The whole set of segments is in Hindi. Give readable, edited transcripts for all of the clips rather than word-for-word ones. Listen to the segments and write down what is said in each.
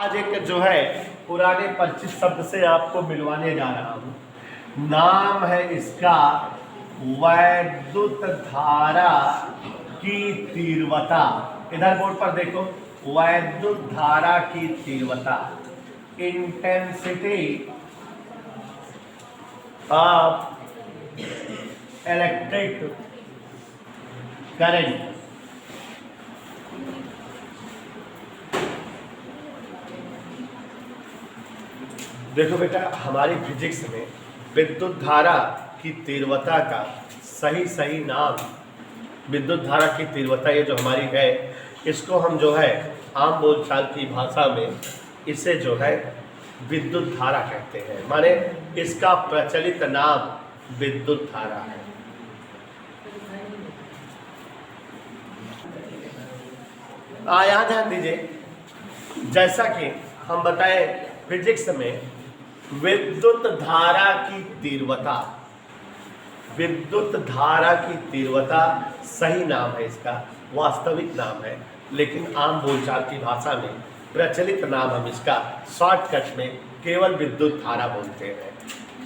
आज एक जो है पुराने परिचित शब्द से आपको मिलवाने जा रहा हूं। नाम है इसका वैद्युत धारा की तीव्रता। इधर बोर्ड पर देखो, वैद्युत धारा की तीव्रता, इंटेंसिटी ऑफ इलेक्ट्रिक करंट। देखो बेटा, हमारी फिजिक्स में विद्युत धारा की तीव्रता का सही नाम, विद्युत धारा की तीव्रता ये जो हमारी है, इसको हम जो है आम बोलचाल की भाषा में इसे जो है विद्युत धारा कहते हैं। माने इसका प्रचलित नाम विद्युत धारा है। यहाँ ध्यान दीजिए, जैसा कि हम बताएं फिजिक्स में विद्युत धारा की तीव्रता, विद्युत धारा की तीव्रता सही नाम है, इसका वास्तविक नाम है, लेकिन आम बोलचाल की भाषा में प्रचलित नाम हम इसका शॉर्टकट में केवल विद्युत धारा बोलते हैं,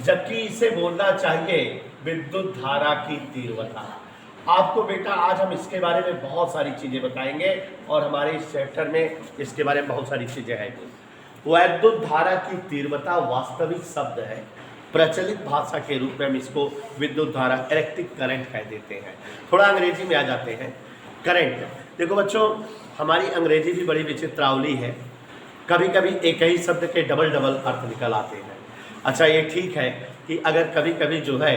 जबकि इसे बोलना चाहिए विद्युत धारा की तीव्रता। आपको बेटा आज हम इसके बारे में बहुत सारी चीज़ें बताएंगे और हमारे इस चैप्टर में इसके बारे में बहुत सारी चीज़ें हैं। वैद्युत धारा की तीव्रता वास्तविक शब्द है, प्रचलित भाषा के रूप में हम इसको विद्युत धारा, इलेक्ट्रिक करंट कह देते हैं। थोड़ा अंग्रेजी में आ जाते हैं। करंट, देखो बच्चों, हमारी अंग्रेजी भी बड़ी विचित्रावली है, कभी कभी एक ही शब्द के डबल अर्थ निकल आते हैं। अच्छा, ये ठीक है कि अगर कभी कभी जो है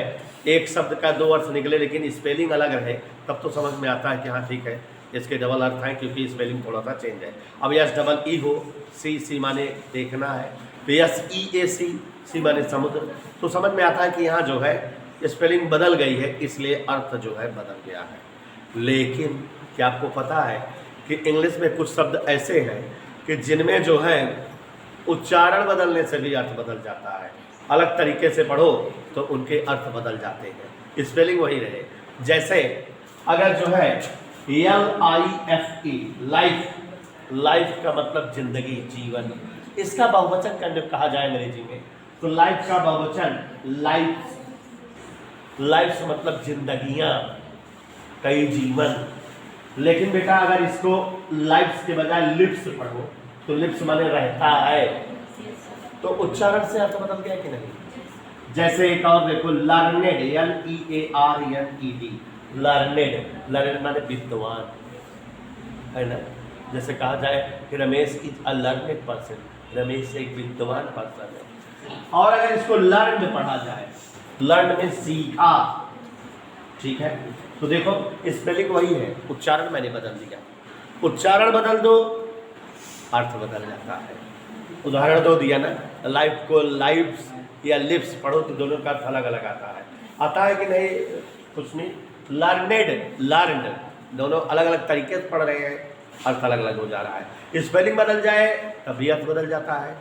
एक शब्द का दो अर्थ निकले लेकिन स्पेलिंग अलग रहे, तब तो समझ में आता है कि हाँ ठीक है, इसके डबल अर्थ हैं, क्योंकि स्पेलिंग थोड़ा सा चेंज है। अब यस डबल ई हो, सी माने देखना है, तो यस ई ए सी माने समुद्र, तो समझ में आता है कि यहाँ जो है स्पेलिंग बदल गई है, इसलिए अर्थ जो है बदल गया है। लेकिन क्या आपको पता है कि इंग्लिश में कुछ शब्द ऐसे हैं कि जिनमें जो है उच्चारण बदलने से भी अर्थ बदल जाता है। अलग तरीके से पढ़ो तो उनके अर्थ बदल जाते हैं, स्पेलिंग वही रहे। जैसे अगर जो है LIFE, लाइफ, लाइफ का मतलब जिंदगी, जीवन, इसका बहुवचन कहा जाए अंग्रेजी में तो लाइफ का बहुवचन लाइफ, लाइफ मतलब जिंदगियां, कई जीवन। लेकिन बेटा अगर इसको लाइफ के बजाय लिप्स पढ़ो तो लिप्स माने रहता है, तो उच्चारण से अर्थ बदल गया कि नहीं। जैसे एक और देखो, लर्नेड, LEARNED, लर्नेड माने विद्वान, है ना। जैसे कहा जाए कि Ramesh is a learned person, Ramesh एक विद्वान पर्सन है। और अगर इसको लर्न पढ़ा जाए, लर्न में सीखा, ठीक है, तो देखो स्पेलिंग वही है, उच्चारण मैंने बदल दिया। उच्चारण बदल दो, अर्थ बदल जाता है। उदाहरण दो दिया ना, लाइफ को लाइव्स या लिप्स पढ़ो तो दोनों का अर्थ अलग अलग आता है कि नहीं, कुछ नहीं। लर्नेड, लर्नड, दोनों अलग अलग तरीके से पढ़ रहे हैं, अर्थ अलग अलग हो जा रहा है। स्पेलिंग बदल जाए तभी अर्थ बदल जाता है,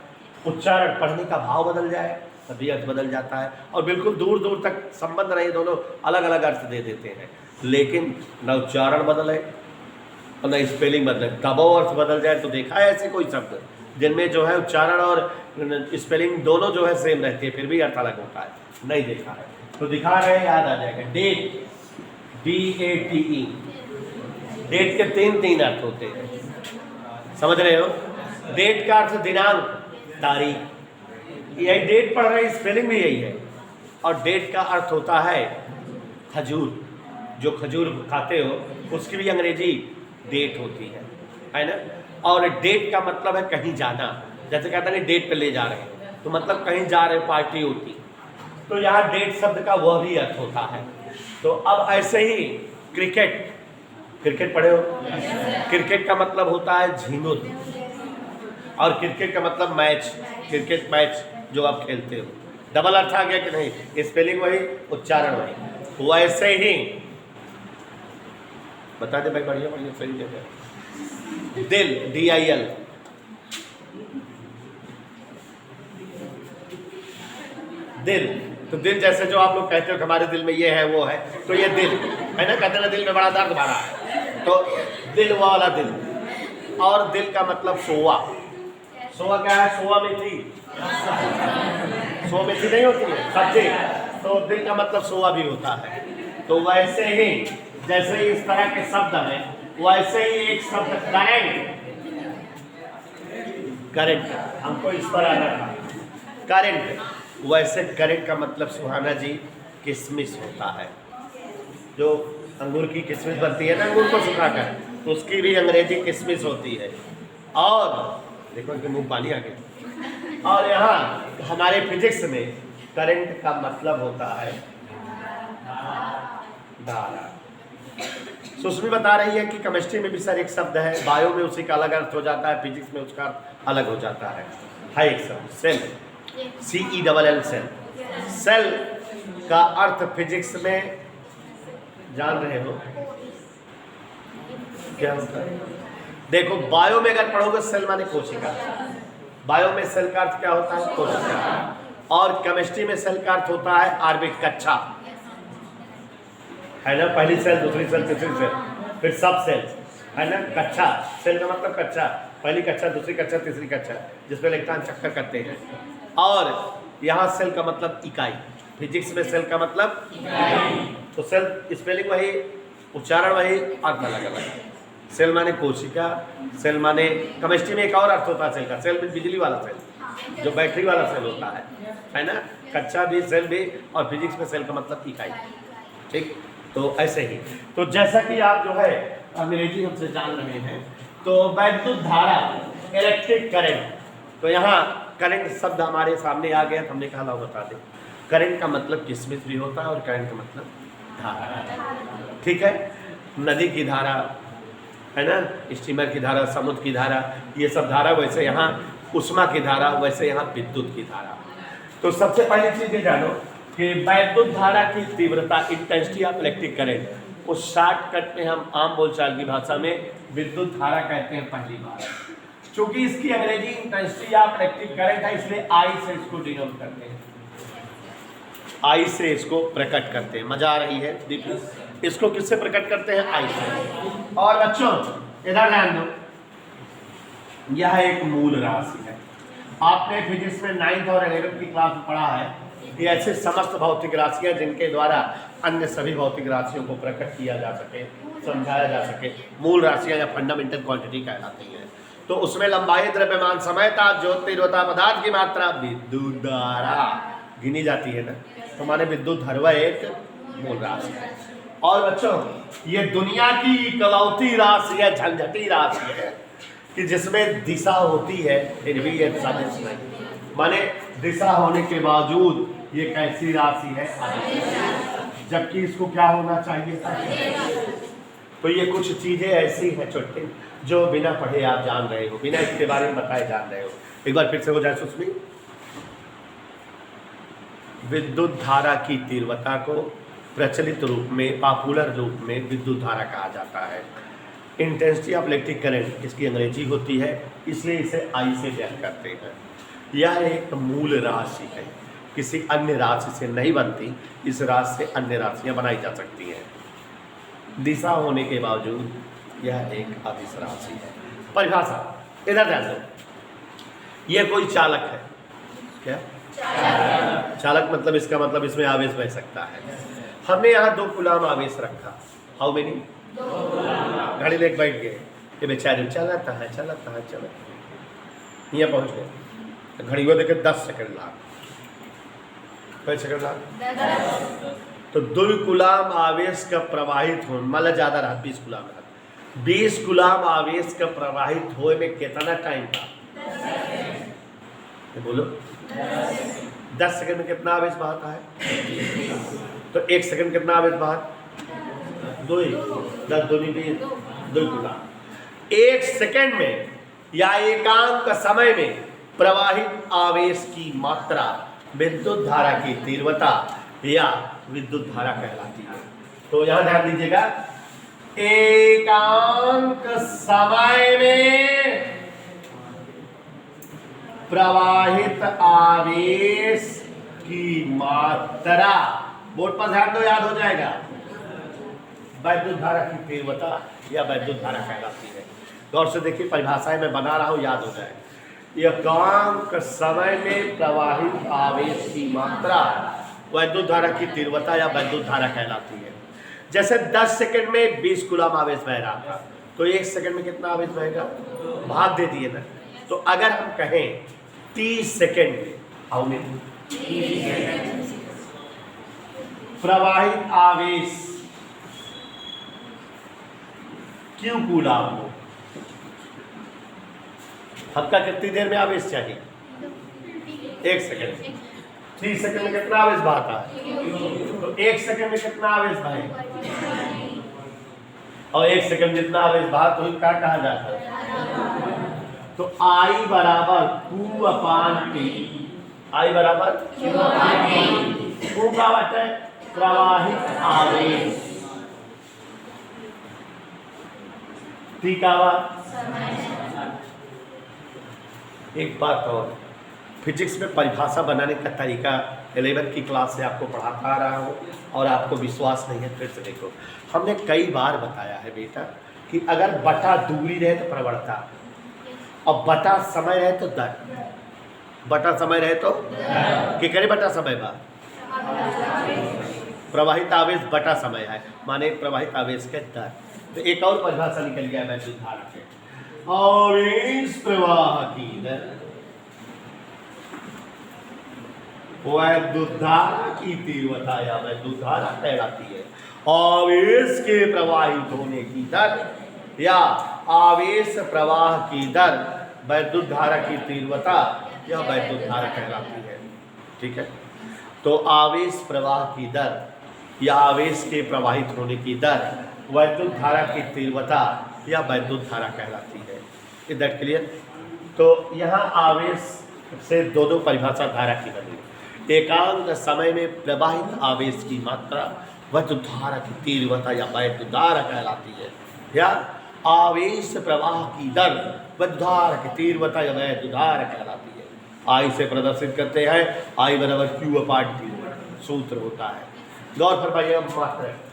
उच्चारण, पढ़ने का भाव बदल जाए तभी अर्थ बदल जाता है, और बिल्कुल दूर दूर तक संबंध नहीं, दोनों अलग अलग अर्थ दे देते हैं। लेकिन न उच्चारण बदले और न स्पेलिंग बदले, तब अर्थ बदल जाए। तो देखा है ऐसे कोई शब्द जिनमें जो है उच्चारण और स्पेलिंग दोनों जो है सेम रहती है, फिर भी अर्थ अलग होता है? नहीं देखा है। तो दिखा रहे हैं, याद आ जाएगा। डेट, DATE, डेट के तीन अर्थ होते हैं, समझ रहे हो। डेट का अर्थ दिनांक, तारीख, यही डेट पढ़ रहे हैं, स्पेलिंग भी यही है। और डेट का अर्थ होता है खजूर, जो खजूर खाते हो उसकी भी अंग्रेजी डेट होती है ना। और डेट का मतलब है कहीं जाना, जैसे कहते हैं डेट पे ले जा रहे हैं, तो मतलब कहीं जा रहे, पार्टी होती, तो यहाँ डेट शब्द का वह भी अर्थ होता है। तो अब ऐसे ही क्रिकेट, क्रिकेट पढ़े हो, क्रिकेट का मतलब होता है झिंगुर, और क्रिकेट का मतलब मैच, क्रिकेट मैच जो आप खेलते हो। डबल अर्थ आ गया कि नहीं, स्पेलिंग वही, उच्चारण वही। वैसे ही बता दे भाई, बढ़िया बढ़िया सही जगह। दिल, DIL, दिल, तो दिल जैसे जो आप लोग कहते हो कि हमारे दिल में ये है वो है, तो ये दिल है ना, कहते ना दिल में बड़ा दर्द भरा है, तो दिल वाला दिल। और दिल का मतलब सोवा, सोआ क्या है? सोआ मेथी। सोआ मेथी नहीं होती है सब्जी, तो दिन का मतलब सोआ भी होता है। तो वैसे ही जैसे ही इस तरह के शब्द हैं, वैसे ही एक शब्द करंट, करंट हमको इस पर आना था, करंट। वैसे करंट का मतलब सुहाना जी किशमिश होता है। जो अंगूर की किशमिश बनती है ना, अंगूर को सुखाकर, तो उसकी भी अंग्रेजी किशमिश होती है। और देखो कि मुंह पानी आ गया। और यहाँ हमारे फिजिक्स में करंट का मतलब होता है धारा। सुष्मी बता रही है कि केमिस्ट्री में भी सर एक शब्द है, बायो में उसी का अलग अर्थ हो जाता है, फिजिक्स में उसका अलग हो जाता है एक शब्द सेल, CELL सेल। सेल का अर्थ फिजिक्स में जान रहे हो क्या होता है? देखो बायो में अगर पढ़ोगे सेल माने कोशिका, बायो में सेल का अर्थ क्या होता है? कोशिका। और केमिस्ट्री में सेल का अर्थ होता है आर्बिक कक्षा, है ना, पहली सेल, दूसरी सेल, तीसरी सेल, फिर सब सेल्स, है ना। कक्षा, सेल का मतलब कक्षा, पहली कक्षा, दूसरी कक्षा, तीसरी कक्षा, जिसमें इलेक्ट्रॉन चक्कर करते हैं। और यहाँ सेल का मतलब इकाई, फिजिक्स में सेल का मतलब इकाई। तो सेल स्पेलिंग वही, उच्चारण वही, अर्थ अलग अलग है। सेल माने कोशिका, सेल माने, केमिस्ट्री में एक और अर्थ होता है सेल का, सेल में बिजली वाला सेल, जो बैटरी वाला सेल होता है ना। कक्षा भी, सेल भी, और फिजिक्स में सेल का मतलब इकाई। ठीक, तो ऐसे ही, तो जैसा कि आप जो है अंग्रेजी हमसे जान रहे हैं, तो वैद्युत धारा, इलेक्ट्रिक करंट, तो यहाँ करंट शब्द हमारे सामने आ गया, तो हमने कहा लाओ बता दें। करंट का मतलब किशमिश भी होता है और करंट का मतलब धारा। ठीक है, नदी की धारा, है ना, स्टीमर की धारा, समुद्र की धारा, ये सब धारा। वैसे यहाँ उष्मा की धारा, वैसे यहाँ विद्युत की धारा। तो सबसे पहली चीज ये जानो कि वैद्युत धारा की तीव्रता, इंटेंसिटी ऑफ इलेक्ट्रिक करंट, उस शॉर्टकट में हम आम बोलचाल की भाषा में विद्युत धारा कहते हैं पहली बार। क्योंकि इसकी अंग्रेजी इंटेंसिटी ऑफ इलेक्ट्रिक करंट है, इसलिए आई से इसको डिनोट करते हैं, आई से इसको प्रकट करते हैं। मजा आ रही है देखिए, इसको किससे प्रकट करते हैं? आई से। और बच्चों इधर ध्यान दो, यह एक मूल राशि है। आपने फिजिक्स में 9th और 11th की क्लास में पढ़ा है कि ऐसे समस्त भौतिक राशियां जिनके द्वारा अन्य सभी भौतिक राशियों को प्रकट किया जा सके, समझाया जा सके, मूल राशियां या फंडामेंटल क्वांटिटी कहलाती हैं। तो उसमें लंबाई, द्रव्यमान, समय, ताप, ज्योति, तीव्रता, पदार्थ की मात्रा, विद्युत धारा गिनी जाती है ना। तो माने विद्युत धारा एक मूल राशि है। और बच्चों ये दुनिया की इकलौती राशि है, झंझटी राशि है कि जिसमें दिशा होती है फिर भी ये सदिश नहीं, माने दिशा होने के बावजूद ये कैसी राशि है? जबकि इसको क्या होना चाहिए? तो ये कुछ चीजें ऐसी हैं छोटे, जो बिना पढ़े आप जान रहे हो, बिना इसके बारे में बताए जान रहे हो। एक बार फिर से हो जाए सुस्मी। विद्युत धारा की तीव्रता को प्रचलित रूप में, पॉपुलर रूप में विद्युत धारा कहा जाता है। इंटेंसिटी ऑफ इलेक्ट्रिक करंट इसकी अंग्रेजी होती है, इसलिए इसे आई से व्यक्त करते हैं। यह एक मूल राशि है, किसी अन्य राशि से नहीं बनती, इस राशि से अन्य राशियां बनाई जा सकती हैं। दिशा होने के बावजूद यह एक अदिश राशि है। परिभाषा इधर ध्यान दो, यह कोई चालक है। क्या चालक मतलब? इसका मतलब इसमें आवेश बह सकता है। हमने यहाँ 2 कूलाम आवेश रखा, हाउ मेनी? घड़ी लेके बैठ गए, ये बेचारे चलाता है चलाता है चलाता है, यहाँ पहुँच गए, घड़ी को देखे 10 सेकंड लाग, कई सेकंड लाग, तो 2 कूलाम आवेश का प्रवाहित हो, मतलब ज़्यादा रहा 20 कूलाम रहा, 20 कूलाम आवेश का प्रवाहित होए में कितना टाइम था? बोलो 10 सेकंड में कितना आवेश बहाता है? तो 1 सेकंड कितना आवेश बहा? 2 10 दूनी 2 कूलाम। 1 सेकंड में या एकांक समय में प्रवाहित आवेश की मात्रा विद्युत धारा की तीव्रता या विद्युत धारा कहलाती है। तो यहां ध्यान दीजिएगा, एकांक समय में प्रवाहित आवेश की मात्रा, बोर्ड पर ध्यान दो, याद हो जाएगा, वैद्युत धारा की तीव्रता या वैद्युत धारा कहलाती है। गौर से देखिए, परिभाषाएं मैं बना रहा हूं, याद हो जाए। एकांक समय में प्रवाहित आवेश की मात्रा वैद्युत धारा की तीव्रता या वैद्युत धारा कहलाती है। जैसे 10 सेकंड में 20 कूलम आवेश बह रहा था, तो 1 सेकंड में कितना आवेश बहेगा? भाग दे दिए ना। तो अगर हम कहें 30 सेकंड में प्रवाहित आवेश क्यू कूलम हो, आपका कितनी देर में आवेश चाहिए? 1 सेकंड। 30 सेकंड में कितना आवेश बहता है? तो 1 सेकंड में कितना आवेश बहेगा? और 1 सेकंड जितना आवेश बहा तो क्या कहा जाता है? तो I बराबर Q अपान T। I बराबर Q का बटा है प्रवाहित आवेश, T का एक बात और, फिजिक्स में परिभाषा बनाने का तरीका 11वीं की क्लास से आपको पढ़ाता आ रहा हूँ और आपको विश्वास नहीं है, फिर से देखो। हमने कई बार बताया है बेटा कि अगर बटा दूरी रहे तो प्रवणता और बटा समय रहे तो दर। बटा समय रहे तो कि करे बटा समय बा प्रवाहित आवेश बटा समय है, माने प्रवाहित आवेश के दर। तो एक और परिभाषा निकल गया वैद्युत धारा के, आवेश प्रवाह की दर वैद्युत धारा की तीव्रता या वैद्युत धारा कहलाती है। आवेश के प्रवाहित होने की दर या आवेश प्रवाह की दर वैद्युत धारा की तीव्रता या वैद्युत धारा कहलाती है। ठीक है, तो आवेश प्रवाह की दर या आवेश के प्रवाहित होने की दर वैद्युत धारा की तीव्रता या वैद्युत धारा कहलाती है। Is that clear? तो यहाँ आवेश से दो परिभाषा धारा की बनी। एकांक समय में प्रवाहित आवेश की मात्रा वैद्युत धारा की तीव्रता या वैद्युत धारा कहलाती है, या आवेश प्रवाह की दर वैद्युत धारा की तीव्रता या वैद्युत धारा कहलाती है। आई से प्रदर्शित करते हैं, आई बराबर क्यू अपान टी सूत्र होता है। गौर फरमाइए मात्रक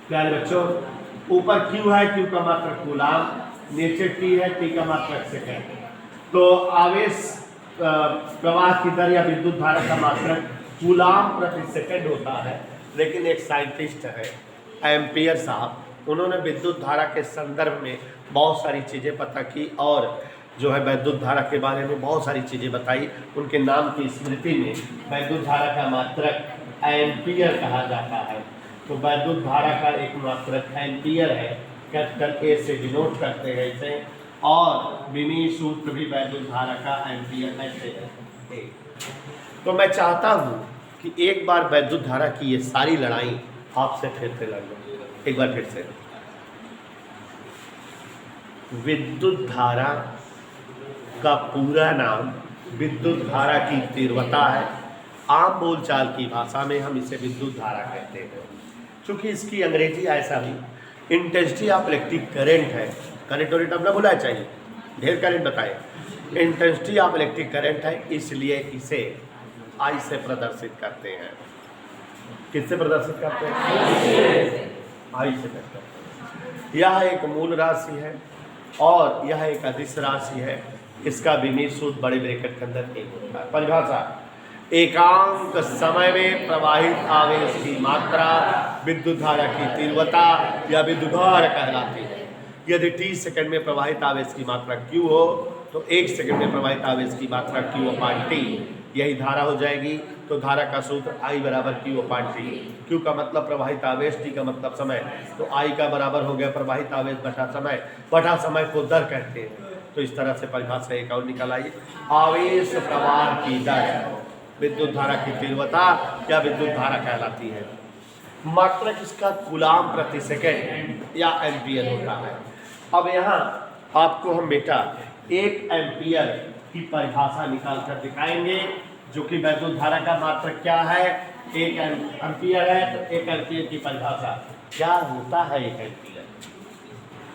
प्यारे बच्चों, ऊपर क्यू है, क्यू का मात्रक कूलम, नीचे टी है, टी का मात्रक सेकंड। तो आवेश प्रवाह की दर या विद्युत धारा का मात्रक कूलम प्रति सेकंड होता है। लेकिन एक साइंटिस्ट है एम्पियर साहब, उन्होंने विद्युत धारा के संदर्भ में बहुत सारी चीज़ें पता की और जो है वैद्युत धारा के बारे में बहुत सारी चीज़ें बताई। उनके नाम की स्मृति में वैद्युत धारा का मात्रक एम्पियर कहा जाता है। तो वैद्युत धारा का एक मात्रक एम्पियर है, कैपिटल ए से डिनोट करते हैं इसे, और विमीय सूत्र भी वैद्युत धारा का एम्पियर ऐसे है। तो मैं चाहता हूँ कि एक बार वैद्युत धारा की ये सारी लड़ाई आपसे फिर से लड़ लो। एक बार फिर से, विद्युत धारा का पूरा नाम विद्युत धारा की तीव्रता है। आम बोलचाल की भाषा में हम इसे विद्युत धारा कहते हैं। चूँकि इसकी अंग्रेजी ऐसा भी इंटेंसिटी ऑफ इलेक्ट्रिक करंट है। करंट और अपना भुला चाहिए, ढेर करंट बताए। इंटेंसिटी ऑफ इलेक्ट्रिक करंट है, इसलिए इसे आई से प्रदर्शित करते हैं। किससे प्रदर्शित करते हैं? आई से करते हैं। यह एक मूल राशि है और यह एक अदिश राशि है। इसका विमीय सूत्र बड़े ब्रैकेट के अंदर एक होता है। परिभाषा, एकांक समय में प्रवाहित आवेश की मात्रा विद्युत धारा की तीव्रता या विद्युत धारा कहलाती है। यदि t सेकंड में प्रवाहित आवेश की मात्रा q हो तो 1 सेकंड में प्रवाहित आवेश की मात्रा q अपान t, यही धारा हो जाएगी। तो धारा का सूत्र I बराबर q अपान टी। q का मतलब प्रवाहित आवेश, t का मतलब समय। तो I का बराबर हो गया प्रवाहित आवेश बटा समय। बटा समय को दर कहते हैं। तो इस तरह से परिभाषा एक और निकल आई, आवेश प्रवाह की दर विद्युत धारा की तीव्रता या विद्युत धारा कहलाती है। मात्रक इसका कूलम प्रति सेकंड या एम्पियर होता है। अब यहाँ आपको हम बेटा 1 एम्पियर की परिभाषा निकाल कर दिखाएंगे, जो कि वैद्युत धारा का मात्रक क्या है, 1 एम्पियर है। तो 1 एम्पियर की परिभाषा क्या होता है? 1 एम्पियर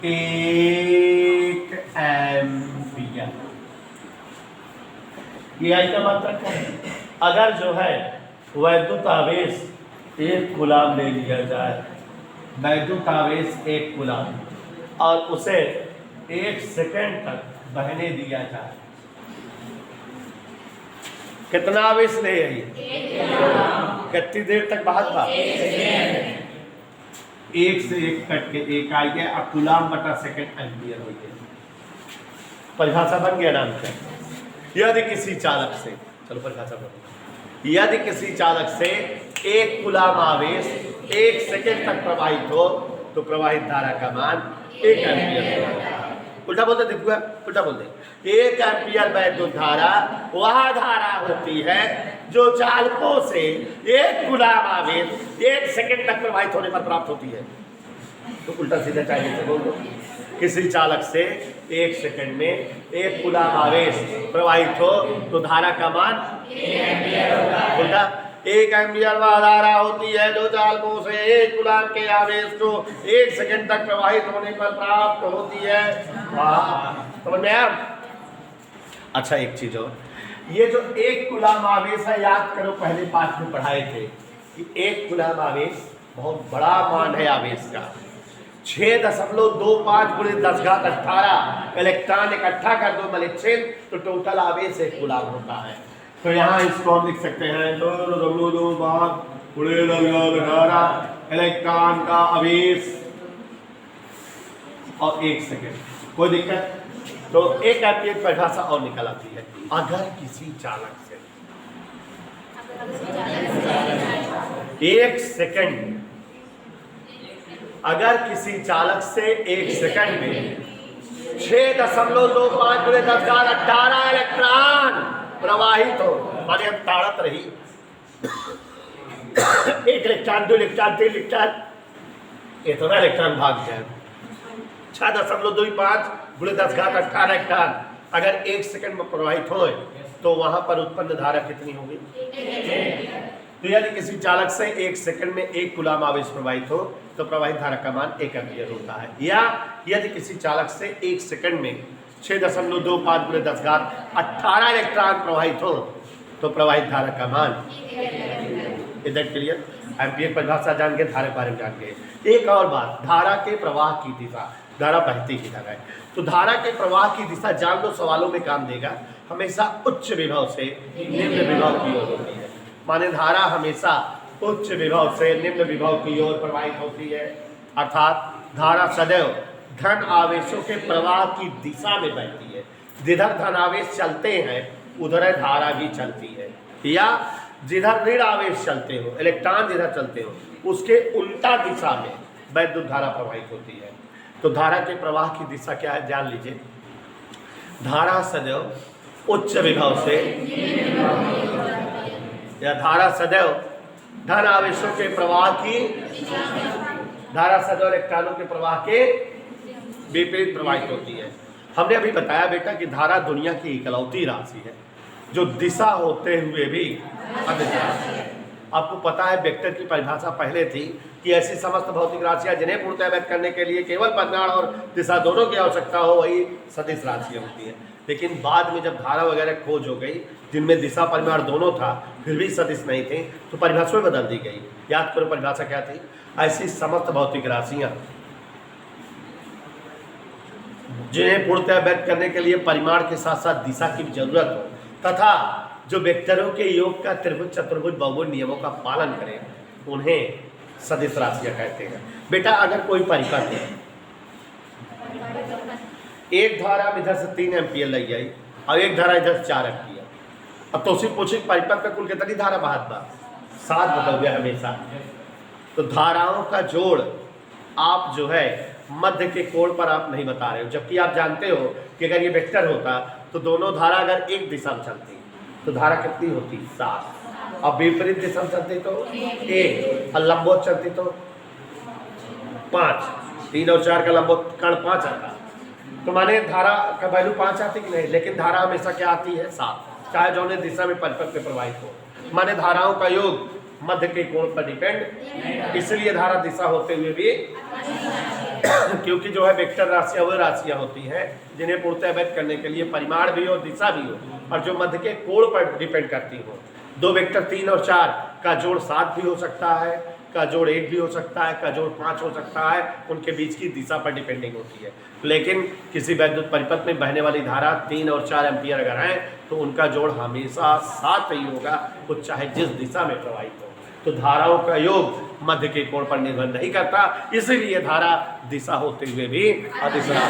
1 एम्पियर ये आई का मात्रक है। अगर जो है वैद्युत आवेश 1 कूलम ले लिया जाए, वैद्युत आवेश 1 कूलम, और उसे 1 सेकंड तक बहने दिया जाए। कितना आवेश ले आई? कितनी देर तक बहा? 1 से 1 कट के 1 आ गया। अब कूलाम बटा सेकंड एम्पियर हो गया। परिभाषा बन गया नाम से। यदि किसी चालक से, चलो परिभाषा बन, यदि किसी चालक से 1 कूलाम आवेश 1 सेकंड तक प्रवाहित हो तो प्रवाहित धारा का मान 1 एम्पियर होगा। उल्टा बोलते देखो, उल्टा बोलते 1 एम्पियर वैद्युत धारा वह धारा होती है जो चालकों से 1 कूलाम आवेश 1 सेकंड तक प्रवाहित होने पर प्राप्त होती है। तो उल्टा सीधा चाहिए से बोल दो, किसी चालक से 1 सेकंड में 1 कूलाम आवेश प्रवाहित हो तो धारा का मान 1 एम्पियर होगा। उल्टा 1 एम्पियर वह धारा होती है जो चालकों से 1 कूलाम के आवेश को 1 सेकंड तक प्रवाहित होने पर प्राप्त होती है। समझ में आया? अच्छा एक चीज और, ये जो 1 कूलाम आवेश है, याद करो पहले पाठ में पढ़ाए थे कि 1 कूलाम आवेश बहुत बड़ा मान है आवेश का। 6.25 × 10⁻18 इलेक्ट्रॉन इकट्ठा कर दो मलिक्षेद तो टोटल आवेश 1 कूलाम होता है। तो यहाँ इसको हम लिख सकते हैं 2 इलेक्ट्रॉन का आवेश और 1 सेकंड। कोई दिक्कत? तो 1 एम्पियर परिभाषा और निकल आती है। अगर किसी चालक से 1 सेकंड, अगर किसी चालक से 1 सेकंड में 6.25 × 10⁻18 इलेक्ट्रॉन प्रवाहित हो, माने हम ताड़त रही 1 इलेक्ट्रॉन 2 इलेक्ट्रॉन 3 इलेक्ट्रॉन, इतना इलेक्ट्रॉन भाग जाए 6.25 × 10⁻18 इलेक्ट्रॉन अगर 1 सेकंड में प्रवाहित हो तो वहां पर उत्पन्न धारा कितनी होगी? तो यदि किसी चालक से 1 सेकंड में 1 कूलाम आवेश प्रवाहित हो तो प्रवाहित धारा का मान 1 एम्पियर होता है। या यदि किसी चालक से 1 सेकंड में 6.25 × 10⁻18 इलेक्ट्रॉन प्रवाहित हो तो प्रवाहित धारा का मान। इधर क्लियर? एम्पियर परिभाषा जान के धारा के बारे में जान के। एक और बात, धारा के प्रवाह की दिशा, धारा बहती की धारा है तो धारा के प्रवाह की दिशा जान लो, सवालों में काम देगा। हमेशा उच्च विभव से निम्न विभव की ओर होती है। माने धारा हमेशा उच्च विभव से निम्न विभव की ओर प्रवाहित होती है, अर्थात धारा सदैव धन आवेशों के प्रवाह की दिशा में बहती है। जिधर धन आवेश चलते हैं उधर धारा भी चलती है, या जिधर ऋण आवेश चलते हो, इलेक्ट्रॉन जिधर चलते हो उसके उल्टा दिशा में वैद्युत धारा प्रवाहित होती है। तो धारा के प्रवाह की दिशा क्या है जान लीजिए। धारा सदैव उच्च विभव से, या धारा सदैव धन आवेशों के प्रवाह की, धारा सदैव इलेक्ट्रॉनों के प्रवाह के विपरीत प्रवाहित होती है। हमने अभी बताया बेटा कि धारा दुनिया की इकलौती राशि है जो दिशा होते हुए भी अदिशा है। आपको पता है वेक्टर की परिभाषा पहले थी कि ऐसी समस्त भौतिक राशियां जिन्हें पूर्णतः व्यक्त करने के लिए केवल परिमाण और दिशा दोनों की आवश्यकता हो वही सदिश राशियां होती है। लेकिन बाद में जब धारा वगैरह खोज हो गई जिनमें दिशा परिमाण दोनों था फिर भी सदिश नहीं थे तो परिभाषा बदल दी गई। याद करो परिभाषा क्या थी? ऐसी समस्त भौतिक राशियां जिन्हें पूर्णतः व्यक्त करने के लिए परिमाण के साथ साथ दिशा की भी जरूरत हो तथा जो वेक्टरों के योग का त्रिभुज चतुर्भुज बहुभुज नियमों का पालन करें उन्हें सदिश राशियां कहते हैं। बेटा अगर कोई परिपथ है, एक धारा इधर से 3 एम्पियर लग गई और एक धारा इधर 4 एम्पियर, अब तो उसी पूछे परिपथ का कुल कितनी धारा बहात बा? 7 बदल गया हमेशा। तो धाराओं का जोड़ आप जो है मध्य के कोण पर आप नहीं बता रहे हो, जबकि आप जानते हो कि अगर ये वेक्टर होता तो दोनों धारा अगर एक दिशा में चलती तो धारा कितनी होती? 7। अब विपरीत दिशा में चलती तो 1 और लंबवत चलती तो 5। 3 और 4 का लंबवत कर्ण 5 आता, तो माने धारा का वैल्यू 5 आती कि नहीं? लेकिन धारा हमेशा क्या आती है? 7, चाहे जो दिशा में परिपथ में प्रवाहित हो। माने धाराओं का योग मध्य के कोण पर डिपेंड, इसलिए धारा दिशा होते हुए भी क्योंकि जो है वेक्टर राशियां वो राशियां होती हैं जिन्हें पूर्णतः व्यक्त करने के लिए परिमाण भी हो दिशा भी हो और जो मध्य के कोण पर डिपेंड करती हो। 2 वेक्टर 3 और 4 का जोड़ 7 भी हो सकता है का जोड़ 1 भी हो सकता है, का जोड़ 5 हो सकता है, उनके बीच की दिशा पर डिपेंडिंग होती है। लेकिन किसी वैद्युत परिपथ में बहने वाली धारा 3 और 4 एम्पियर अगर है तो उनका जोड़ हमेशा 7 ही होगा, वो चाहे जिस दिशा में प्रवाहित हो। तो धाराओं का योग मध्य के कोण पर निर्भर नहीं करता, इसीलिए धारा दिशा होते हुए भी अदिशा